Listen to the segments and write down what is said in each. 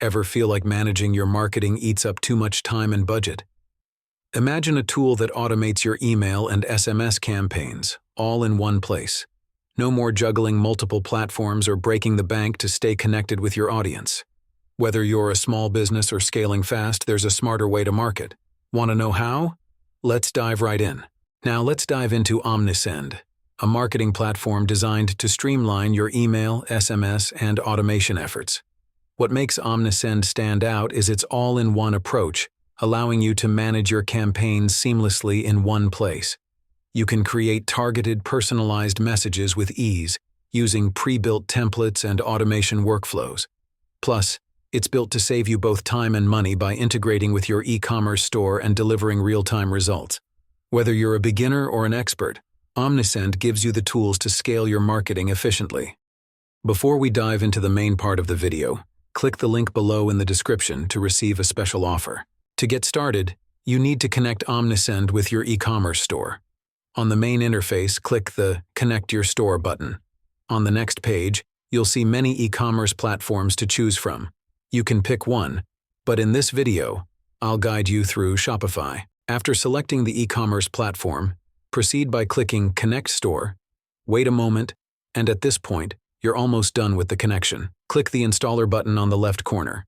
Ever feel like managing your marketing eats up too much time and budget? Imagine a tool that automates your email and SMS campaigns, all in one place. No more juggling multiple platforms or breaking the bank to stay connected with your audience. Whether you're a small business or scaling fast, there's a smarter way to market. Want to know how? Let's dive right in. Now let's dive into Omnisend, a marketing platform designed to streamline your email, SMS, and automation efforts. What makes Omnisend stand out is its all-in-one approach, allowing you to manage your campaigns seamlessly in one place. You can create targeted, personalized messages with ease, using pre-built templates and automation workflows. Plus, it's built to save you both time and money by integrating with your e-commerce store and delivering real-time results. Whether you're a beginner or an expert, Omnisend gives you the tools to scale your marketing efficiently. Before we dive into the main part of the video, click the link below in the description to receive a special offer. To get started, you need to connect Omnisend with your e-commerce store. On the main interface, click the Connect Your Store button. On the next page, you'll see many e-commerce platforms to choose from. You can pick one, but in this video, I'll guide you through Shopify. After selecting the e-commerce platform, proceed by clicking Connect Store, wait a moment, and at this point, you're almost done with the connection. Click the Installer button on the left corner.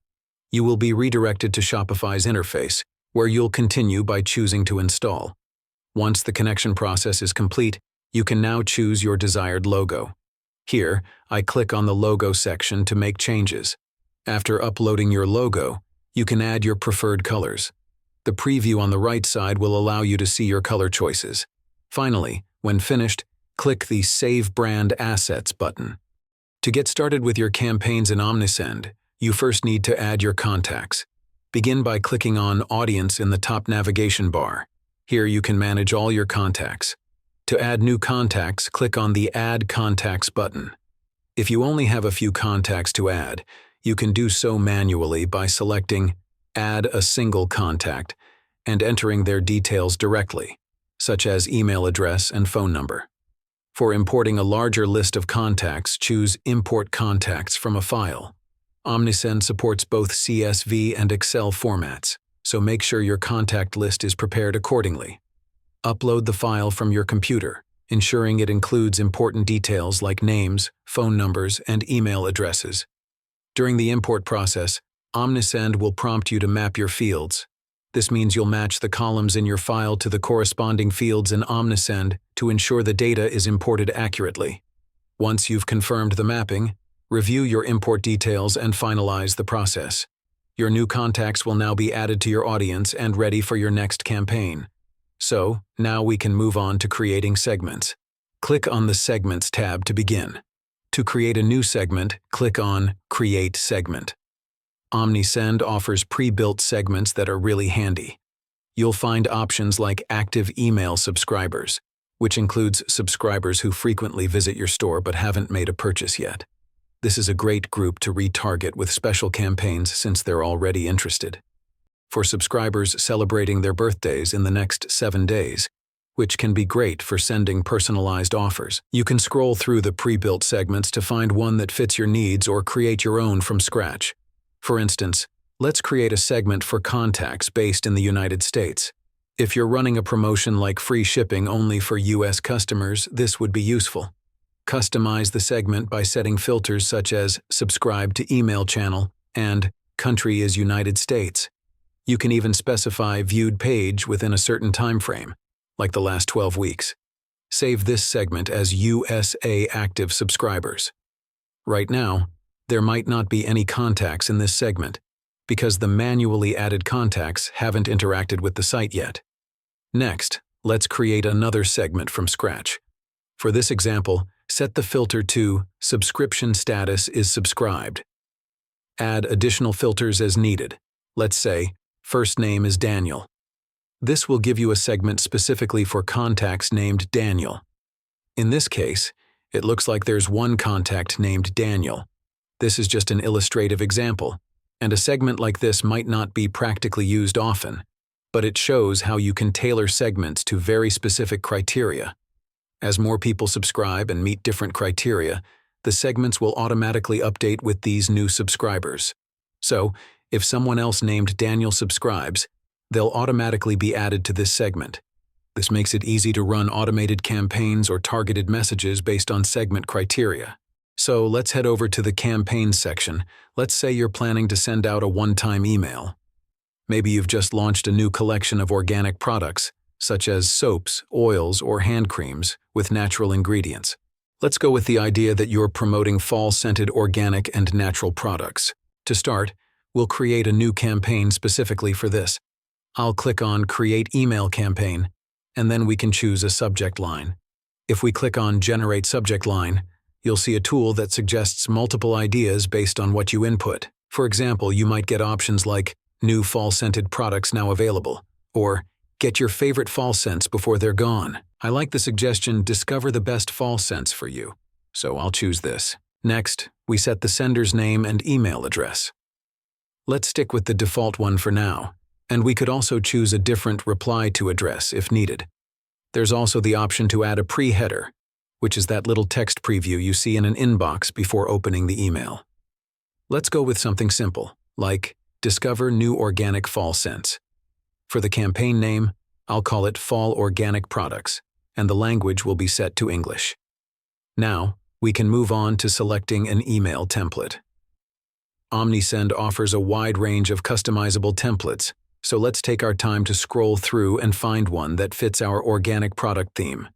You will be redirected to Shopify's interface, where you'll continue by choosing to install. Once the connection process is complete, you can now choose your desired logo. Here, I click on the Logo section to make changes. After uploading your logo, you can add your preferred colors. The preview on the right side will allow you to see your color choices. Finally, when finished, click the Save Brand Assets button. To get started with your campaigns in Omnisend, you first need to add your contacts. Begin by clicking on Audience in the top navigation bar. Here you can manage all your contacts. To add new contacts, click on the Add Contacts button. If you only have a few contacts to add, you can do so manually by selecting Add a Single Contact and entering their details directly, such as email address and phone number. For importing a larger list of contacts, choose Import Contacts from a file. Omnisend supports both CSV and Excel formats, so make sure your contact list is prepared accordingly. Upload the file from your computer, ensuring it includes important details like names, phone numbers, and email addresses. During the import process, Omnisend will prompt you to map your fields. This means you'll match the columns in your file to the corresponding fields in Omnisend to ensure the data is imported accurately. Once you've confirmed the mapping, review your import details and finalize the process. Your new contacts will now be added to your audience and ready for your next campaign. So, now we can move on to creating segments. Click on the Segments tab to begin. To create a new segment, click on Create Segment. Omnisend offers pre-built segments that are really handy. You'll find options like Active Email Subscribers, which includes subscribers who frequently visit your store but haven't made a purchase yet. This is a great group to retarget with special campaigns since they're already interested. For subscribers celebrating their birthdays in the next 7 days, which can be great for sending personalized offers, you can scroll through the pre-built segments to find one that fits your needs or create your own from scratch. For instance, let's create a segment for contacts based in the United States. If you're running a promotion like free shipping only for US customers, this would be useful. Customize the segment by setting filters such as Subscribe to Email Channel and Country is United States. You can even specify Viewed Page within a certain time frame, like the last 12 weeks. Save this segment as USA Active Subscribers. Right now, there might not be any contacts in this segment because the manually added contacts haven't interacted with the site yet. Next, let's create another segment from scratch. For this example, set the filter to Subscription Status is Subscribed. Add additional filters as needed. Let's say, First name is Daniel. This will give you a segment specifically for contacts named Daniel. In this case, it looks like there's one contact named Daniel. This is just an illustrative example, and a segment like this might not be practically used often, but it shows how you can tailor segments to very specific criteria. As more people subscribe and meet different criteria, the segments will automatically update with these new subscribers. So, if someone else named Daniel subscribes, they'll automatically be added to this segment. This makes it easy to run automated campaigns or targeted messages based on segment criteria. So let's head over to the campaigns section. Let's say you're planning to send out a one-time email. Maybe you've just launched a new collection of organic products, such as soaps, oils, or hand creams with natural ingredients. Let's go with the idea that you're promoting fall-scented organic and natural products. To start, we'll create a new campaign specifically for this. I'll click on Create Email Campaign, and then we can choose a subject line. If we click on Generate Subject Line, you'll see a tool that suggests multiple ideas based on what you input. For example, you might get options like New fall-scented products now available, or Get your favorite fall scents before they're gone. I like the suggestion, Discover the best fall scents for you, so I'll choose this. Next, we set the sender's name and email address. Let's stick with the default one for now, and we could also choose a different reply to address if needed. There's also the option to add a pre-header, which is that little text preview you see in an inbox before opening the email. Let's go with something simple, like Discover new organic fall scents. For the campaign name, I'll call it Fall Organic Products, and the language will be set to English. Now, we can move on to selecting an email template. Omnisend offers a wide range of customizable templates, so let's take our time to scroll through and find one that fits our organic product theme.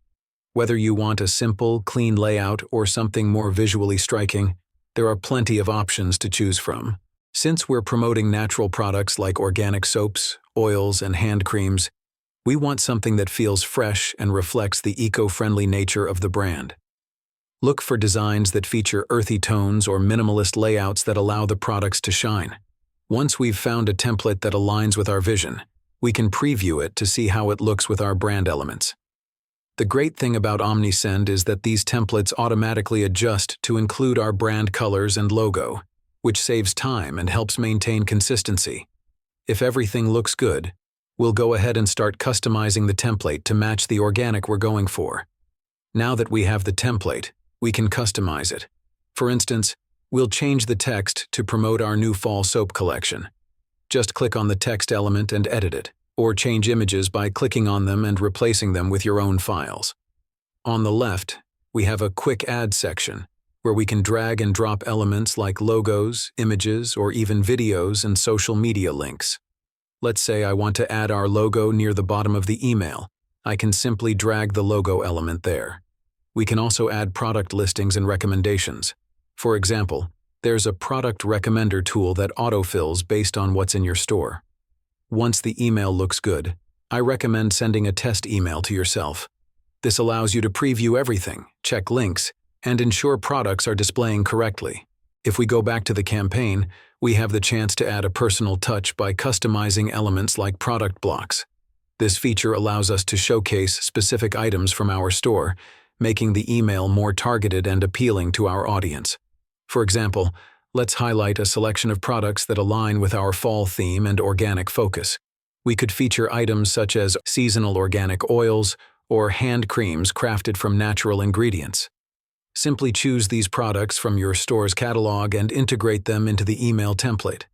Whether you want a simple, clean layout or something more visually striking, there are plenty of options to choose from. Since we're promoting natural products like organic soaps, oils, and hand creams, we want something that feels fresh and reflects the eco-friendly nature of the brand. Look for designs that feature earthy tones or minimalist layouts that allow the products to shine. Once we've found a template that aligns with our vision, we can preview it to see how it looks with our brand elements. The great thing about Omnisend is that these templates automatically adjust to include our brand colors and logo, which saves time and helps maintain consistency. If everything looks good, we'll go ahead and start customizing the template to match the organic we're going for. Now that we have the template, we can customize it. For instance, we'll change the text to promote our new fall soap collection. Just click on the text element and edit it, or change images by clicking on them and replacing them with your own files. On the left, we have a quick add section, where we can drag and drop elements like logos, images, or even videos and social media links. Let's say I want to add our logo near the bottom of the email. I can simply drag the logo element there. We can also add product listings and recommendations. For example, there's a product recommender tool that autofills based on what's in your store. Once the email looks good, I recommend sending a test email to yourself. This allows you to preview everything, check links, and ensure products are displaying correctly. If we go back to the campaign, we have the chance to add a personal touch by customizing elements like product blocks. This feature allows us to showcase specific items from our store, making the email more targeted and appealing to our audience. For example, let's highlight a selection of products that align with our fall theme and organic focus. We could feature items such as seasonal organic oils or hand creams crafted from natural ingredients. Simply choose these products from your store's catalog and integrate them into the email template.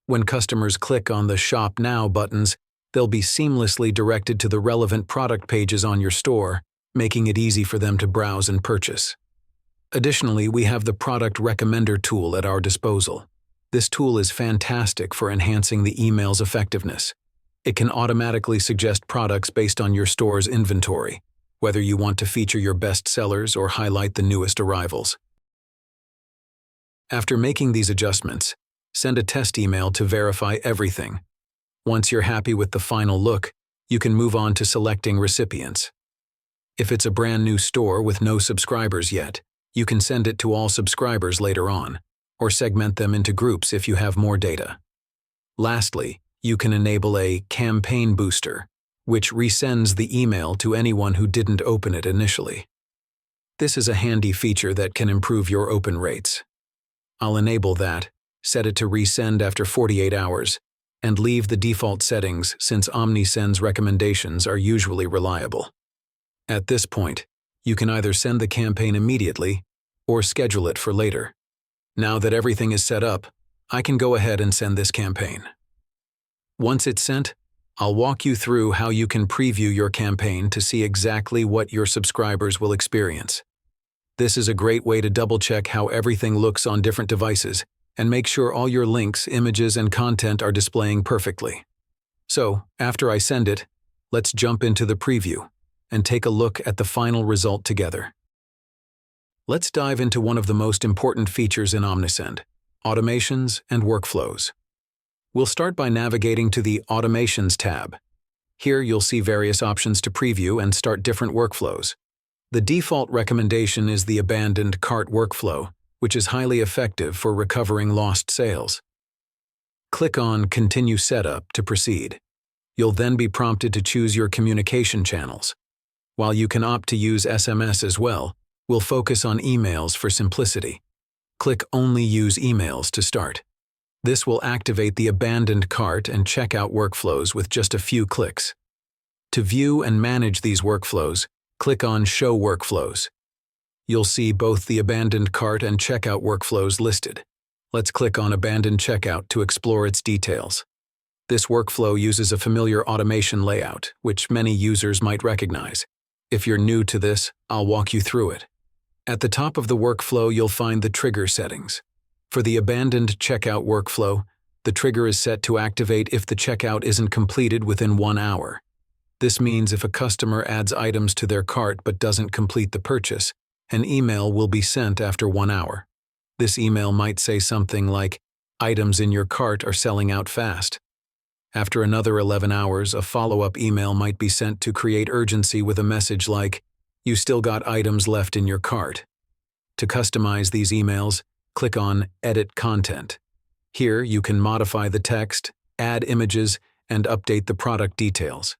When customers click on the Shop Now buttons, they'll be seamlessly directed to the relevant product pages on your store, making it easy for them to browse and purchase. Additionally, we have the Product Recommender tool at our disposal. This tool is fantastic for enhancing the email's effectiveness. It can automatically suggest products based on your store's inventory, whether you want to feature your best sellers or highlight the newest arrivals. After making these adjustments, send a test email to verify everything. Once you're happy with the final look, you can move on to selecting recipients. If it's a brand new store with no subscribers yet, you can send it to all subscribers later on, or segment them into groups if you have more data. Lastly, you can enable a campaign booster, which resends the email to anyone who didn't open it initially. This is a handy feature that can improve your open rates. I'll enable that, set it to resend after 48 hours, and leave the default settings since Omnisend's recommendations are usually reliable. At this point, you can either send the campaign immediately or schedule it for later. Now that everything is set up, I can go ahead and send this campaign. Once it's sent, I'll walk you through how you can preview your campaign to see exactly what your subscribers will experience. This is a great way to double-check how everything looks on different devices and make sure all your links, images, and content are displaying perfectly. So, after I send it, let's jump into the preview and take a look at the final result together. Let's dive into one of the most important features in Omnisend: automations and workflows. We'll start by navigating to the Automations tab. Here you'll see various options to preview and start different workflows. The default recommendation is the abandoned cart workflow, which is highly effective for recovering lost sales. Click on Continue Setup to proceed. You'll then be prompted to choose your communication channels. While you can opt to use SMS as well, we'll focus on emails for simplicity. Click Only Use Emails to start. This will activate the abandoned cart and checkout workflows with just a few clicks. To view and manage these workflows, click on Show Workflows. You'll see both the abandoned cart and checkout workflows listed. Let's click on Abandoned Checkout to explore its details. This workflow uses a familiar automation layout, which many users might recognize. If you're new to this, I'll walk you through it. At the top of the workflow, you'll find the trigger settings. For the abandoned checkout workflow, the trigger is set to activate if the checkout isn't completed within 1 hour. This means if a customer adds items to their cart but doesn't complete the purchase, an email will be sent after 1 hour. This email might say something like, "Items in your cart are selling out fast." After another 11 hours, a follow-up email might be sent to create urgency with a message like, "You still got items left in your cart." To customize these emails, click on Edit Content. Here you can modify the text, add images, and update the product details.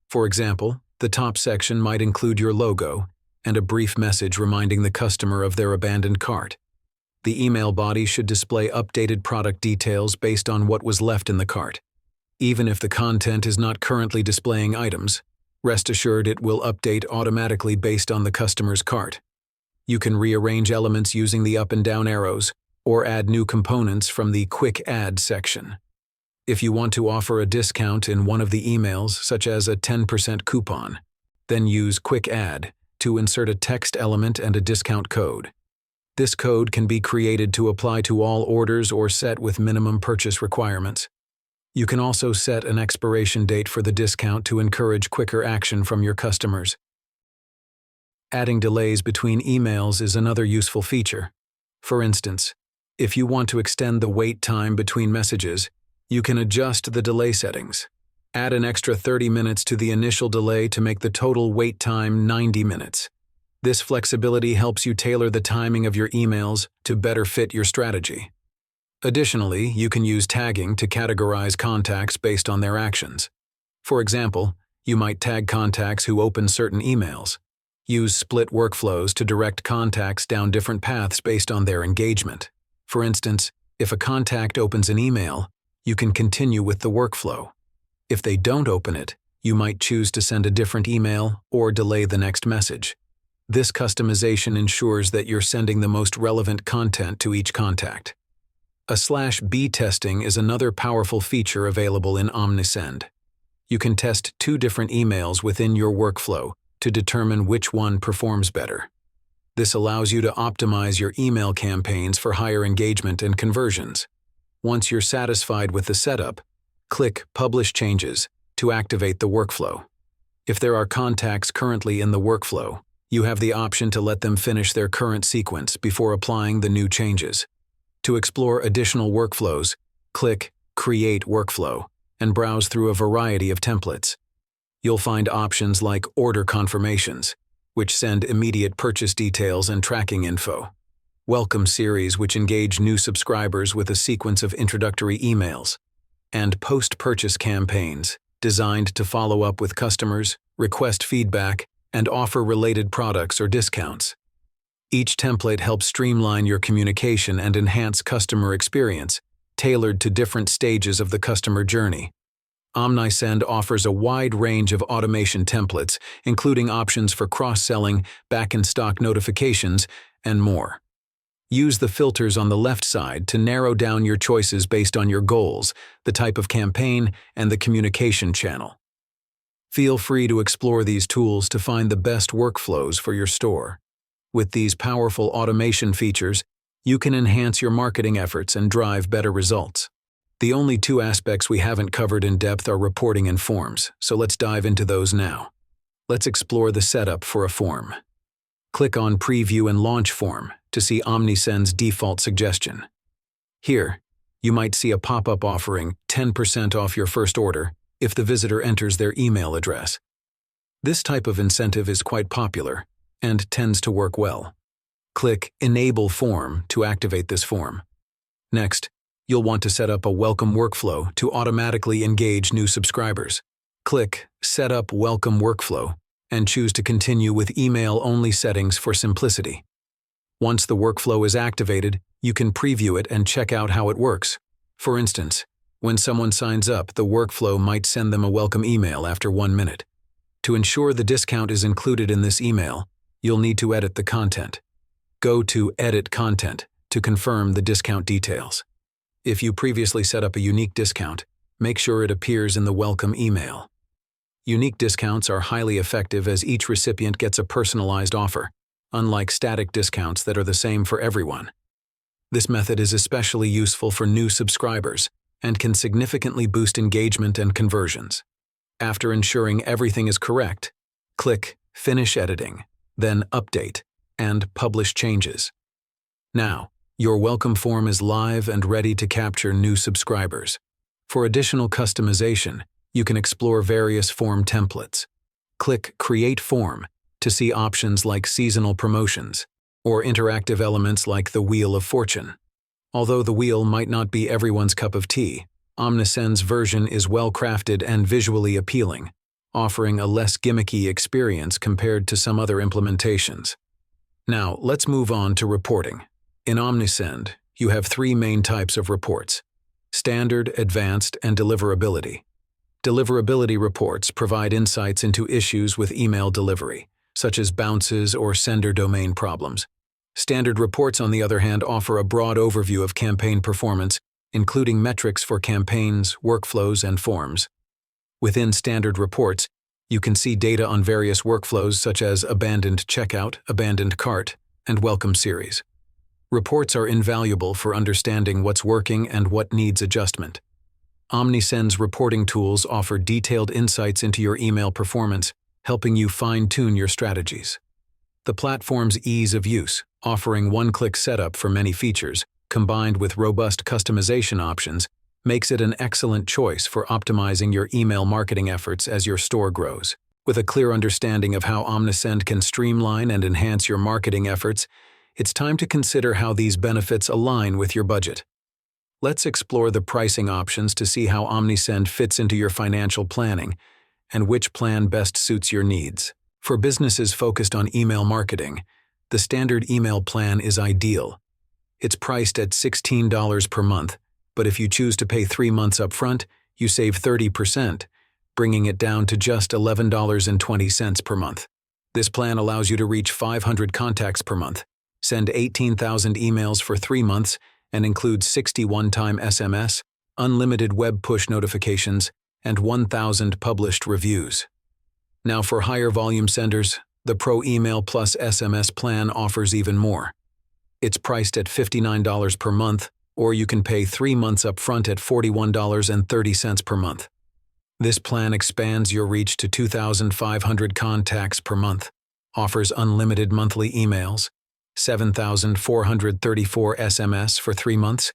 For example, the top section might include your logo and a brief message reminding the customer of their abandoned cart. The email body should display updated product details based on what was left in the cart. Even if the content is not currently displaying items, rest assured it will update automatically based on the customer's cart. You can rearrange elements using the up and down arrows, or add new components from the Quick Add section. If you want to offer a discount in one of the emails, such as a 10% coupon, then use Quick Add to insert a text element and a discount code. This code can be created to apply to all orders or set with minimum purchase requirements. You can also set an expiration date for the discount to encourage quicker action from your customers. Adding delays between emails is another useful feature. For instance, if you want to extend the wait time between messages, you can adjust the delay settings. Add an extra 30 minutes to the initial delay to make the total wait time 90 minutes. This flexibility helps you tailor the timing of your emails to better fit your strategy. Additionally, you can use tagging to categorize contacts based on their actions. For example, you might tag contacts who open certain emails. Use split workflows to direct contacts down different paths based on their engagement. For instance, if a contact opens an email, you can continue with the workflow. If they don't open it, you might choose to send a different email or delay the next message. This customization ensures that you're sending the most relevant content to each contact. A /B testing is another powerful feature available in Omnisend. You can test 2 different emails within your workflow to determine which one performs better. This allows you to optimize your email campaigns for higher engagement and conversions. Once you're satisfied with the setup, click Publish Changes to activate the workflow. If there are contacts currently in the workflow, you have the option to let them finish their current sequence before applying the new changes. To explore additional workflows, click Create Workflow and browse through a variety of templates. You'll find options like order confirmations, which send immediate purchase details and tracking info. Welcome series, which engage new subscribers with a sequence of introductory emails. And post-purchase campaigns, designed to follow up with customers, request feedback, and offer related products or discounts. Each template helps streamline your communication and enhance customer experience, tailored to different stages of the customer journey. Omnisend offers a wide range of automation templates, including options for cross-selling, back-in-stock notifications, and more. Use the filters on the left side to narrow down your choices based on your goals, the type of campaign, and the communication channel. Feel free to explore these tools to find the best workflows for your store. With these powerful automation features, you can enhance your marketing efforts and drive better results. The only two aspects we haven't covered in depth are reporting and forms, so let's dive into those now. Let's explore the setup for a form. Click on Preview and Launch Form to see Omnisend's default suggestion. Here, you might see a pop-up offering 10% off your first order if the visitor enters their email address. This type of incentive is quite popular and tends to work well. Click Enable Form to activate this form. Next, you'll want to set up a welcome workflow to automatically engage new subscribers. Click Set up Welcome Workflow and choose to continue with email-only settings for simplicity. Once the workflow is activated, you can preview it and check out how it works. For instance, when someone signs up, the workflow might send them a welcome email after 1 minute. To ensure the discount is included in this email, you'll need to edit the content. Go to Edit Content to confirm the discount details. If you previously set up a unique discount, make sure it appears in the welcome email. Unique discounts are highly effective as each recipient gets a personalized offer, unlike static discounts that are the same for everyone. This method is especially useful for new subscribers and can significantly boost engagement and conversions. After ensuring everything is correct, click Finish Editing, then Update, and Publish Changes. Now, your welcome form is live and ready to capture new subscribers. For additional customization, you can explore various form templates. Click Create Form to see options like seasonal promotions or interactive elements like the Wheel of Fortune. Although the wheel might not be everyone's cup of tea, Omnisend's version is well-crafted and visually appealing, offering a less gimmicky experience compared to some other implementations. Now, let's move on to reporting. In Omnisend, you have 3 main types of reports: Standard, Advanced, and Deliverability. Deliverability reports provide insights into issues with email delivery, such as bounces or sender domain problems. Standard reports, on the other hand, offer a broad overview of campaign performance, including metrics for campaigns, workflows, and forms. Within standard reports, you can see data on various workflows such as abandoned checkout, abandoned cart, and welcome series. Reports are invaluable for understanding what's working and what needs adjustment. Omnisend's reporting tools offer detailed insights into your email performance, helping you fine-tune your strategies. The platform's ease of use, offering one-click setup for many features, combined with robust customization options, makes it an excellent choice for optimizing your email marketing efforts as your store grows. With a clear understanding of how Omnisend can streamline and enhance your marketing efforts, it's time to consider how these benefits align with your budget. Let's explore the pricing options to see how Omnisend fits into your financial planning and which plan best suits your needs. For businesses focused on email marketing, the standard email plan is ideal. It's priced at $16 per month, but if you choose to pay 3 months upfront, you save 30%, bringing it down to just $11.20 per month. This plan allows you to reach 500 contacts per month, send 18,000 emails for 3 months, and includes 60 one-time SMS, unlimited web push notifications, and 1,000 published reviews. Now for higher volume senders, the Pro Email Plus SMS plan offers even more. It's priced at $59 per month, or you can pay 3 months upfront at $41.30 per month. This plan expands your reach to 2,500 contacts per month, offers unlimited monthly emails, 7,434 SMS for 3 months,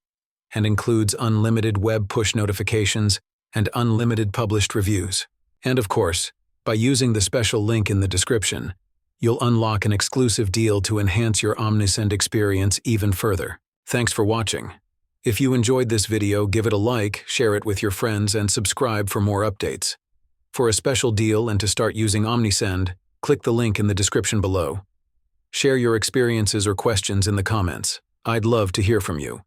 and includes unlimited web push notifications and unlimited published reviews. And of course, by using the special link in the description, you'll unlock an exclusive deal to enhance your Omnisend experience even further. Thanks for watching. If you enjoyed this video, give it a like, share it with your friends, and subscribe for more updates. For a special deal and to start using Omnisend, click the link in the description below. Share your experiences or questions in the comments. I'd love to hear from you.